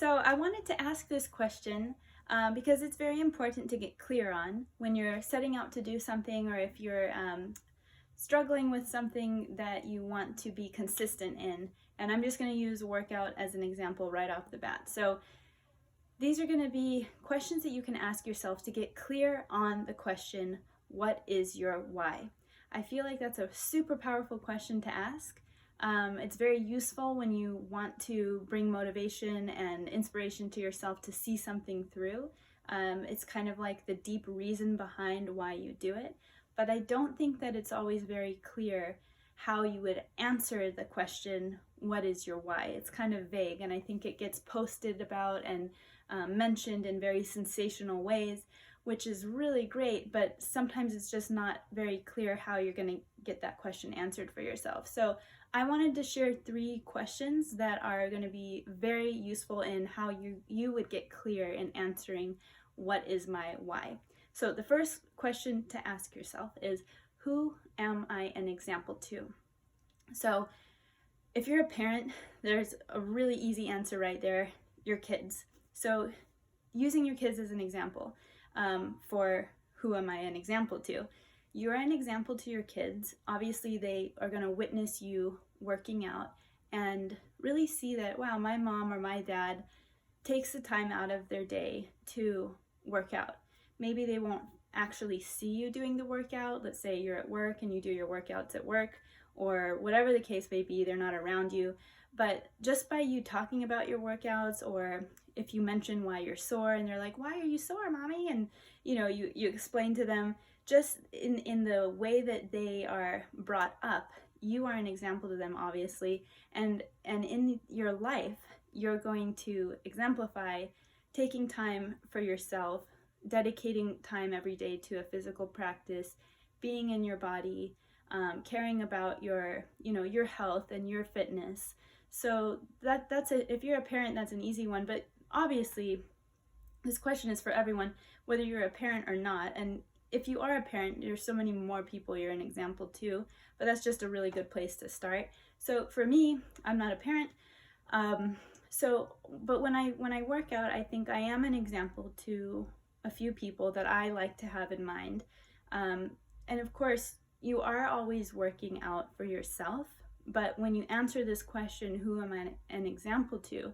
So I wanted to ask this question because it's very important to get clear on when you're setting out to do something, or if you're struggling with something that you want to be consistent in. And I'm just going to use workout as an example right off the bat. So these are going to be questions that you can ask yourself to get clear on the question, what is your why? I feel like that's a super powerful question to ask. It's very useful when you want to bring motivation and inspiration to yourself to see something through. It's kind of like the deep reason behind why you do it, but I don't think that it's always very clear how you would answer the question, what is your why? It's kind of vague, and I think it gets posted about and mentioned in very sensational ways, which is really great, but sometimes it's just not very clear how you're going to get that question answered for yourself. So I wanted to share 3 questions that are going to be very useful in how you would get clear in answering what is my why. So the first question to ask yourself is, who am I an example to? So if you're a parent, there's a really easy answer right there, your kids. So using your kids as an example for who am I an example to? You're an example to your kids. Obviously, they are going to witness you working out and really see that, wow, my mom or my dad takes the time out of their day to work out. Maybe they won't actually see you doing the workout. Let's say you're at work and you do your workouts at work, or whatever the case may be, they're not around you. But just by you talking about your workouts, or if you mention why you're sore and they're like, why are you sore, mommy? And you explain to them, just in the way that they are brought up, you are an example to them, obviously. And in your life, you're going to exemplify taking time for yourself, dedicating time every day to a physical practice, being in your body, caring about your health and your fitness. So that's if you're a parent, that's an easy one. But obviously, this question is for everyone, whether you're a parent or not. And if you are a parent, there's so many more people you're an example to. But that's just a really good place to start. So for me, I'm not a parent. But when I work out, I think I am an example to a few people that I like to have in mind. And of course, you are always working out for yourself, but when you answer this question, who am I an example to,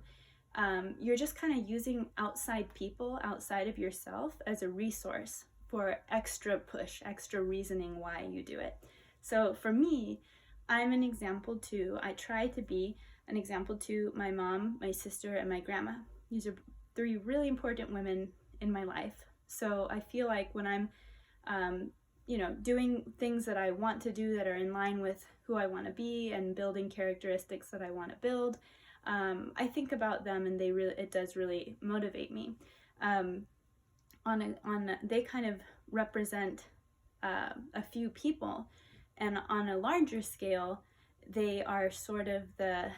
you're just kind of using outside people outside of yourself as a resource for extra push, extra reasoning why you do it. So for me, I'm an example to, I try to be an example to my mom, my sister, and my grandma. These are 3 really important women in my life. So I feel like when I'm doing things that I want to do that are in line with who I want to be and building characteristics that I want to build, I think about them, and it does really motivate me. They kind of represent a few people, and on a larger scale, they are sort of the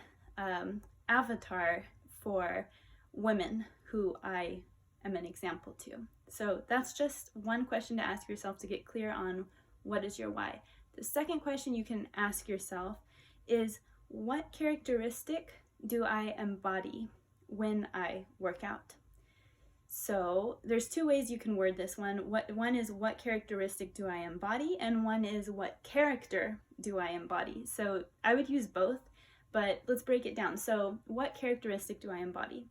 avatar for women who I am an example to. So that's just one question to ask yourself to get clear on what is your why. The second question you can ask yourself is, what characteristic do I embody when I work out? So there's 2 ways you can word this one. One is, what characteristic do I embody? And one is, what character do I embody? So I would use both, but let's break it down. So what characteristic do I embody?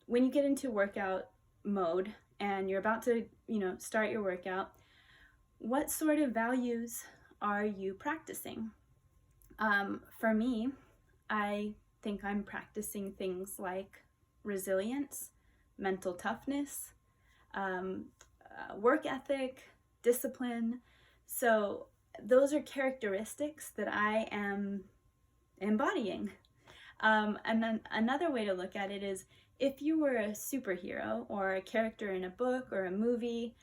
When you get into workout mode and you're about to, start your workout, what sort of values are you practicing? For me, I think I'm practicing things like resilience, mental toughness, work ethic, discipline. So those are characteristics that I am embodying. And then another way to look at it is, if you were a superhero or a character in a book or a movie,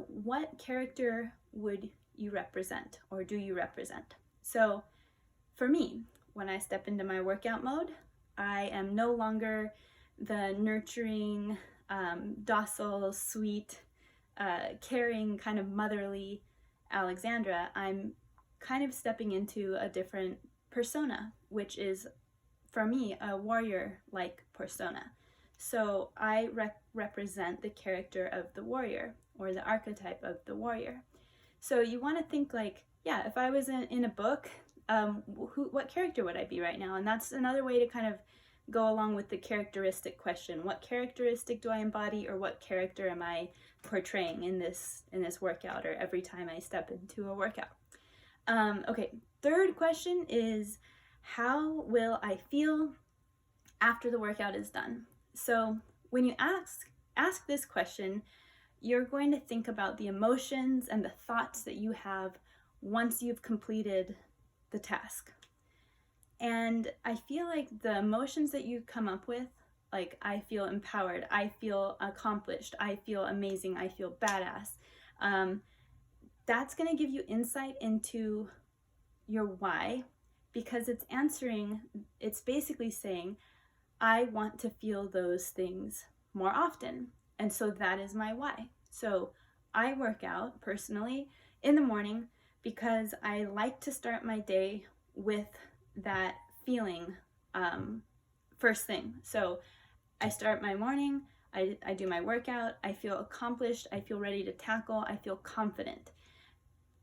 what character would you represent, or do you represent? So for me, when I step into my workout mode, I am no longer the nurturing, docile, sweet, caring, kind of motherly Alexandra. I'm kind of stepping into a different persona, which is for me, a warrior-like persona. So I represent the character of the warrior, or the archetype of the warrior. So you want to think like, yeah, if I was in a book, what character would I be right now? And that's another way to kind of go along with the characteristic question. What characteristic do I embody, or what character am I portraying in this workout, or every time I step into a workout? Okay, third question is, how will I feel after the workout is done? So when you ask this question, you're going to think about the emotions and the thoughts that you have once you've completed the task. And I feel like the emotions that you come up with, like I feel empowered, I feel accomplished, I feel amazing, I feel badass, that's going to give you insight into your why, because it's basically saying, I want to feel those things more often. And so that is my why. So I work out personally in the morning because I like to start my day with that feeling first thing. So I start my morning, I do my workout, I feel accomplished, I feel ready to tackle, I feel confident.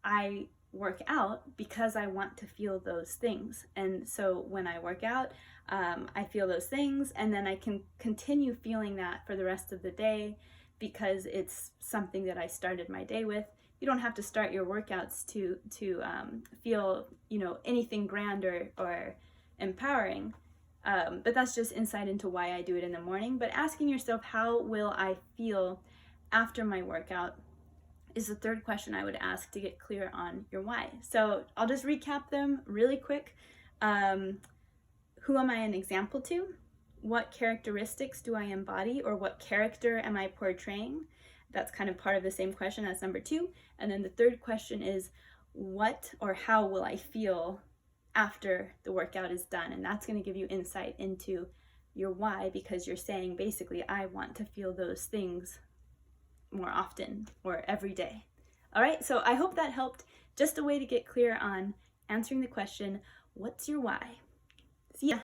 I work out because I want to feel those things. And so when I work out, I feel those things, and then I can continue feeling that for the rest of the day because it's something that I started my day with. You don't have to start your workouts to feel, anything grand or empowering. But that's just insight into why I do it in the morning. But asking yourself, how will I feel after my workout, is the third question I would ask to get clear on your why. So I'll just recap them really quick. Who am I an example to? What characteristics do I embody, or what character am I portraying? That's kind of part of the same question as number 2. And then the third question is, what or how will I feel after the workout is done? And that's going to give you insight into your why, because you're saying basically, I want to feel those things more often or every day. All right, so I hope that helped. Just a way to get clear on answering the question, what's your why? See ya.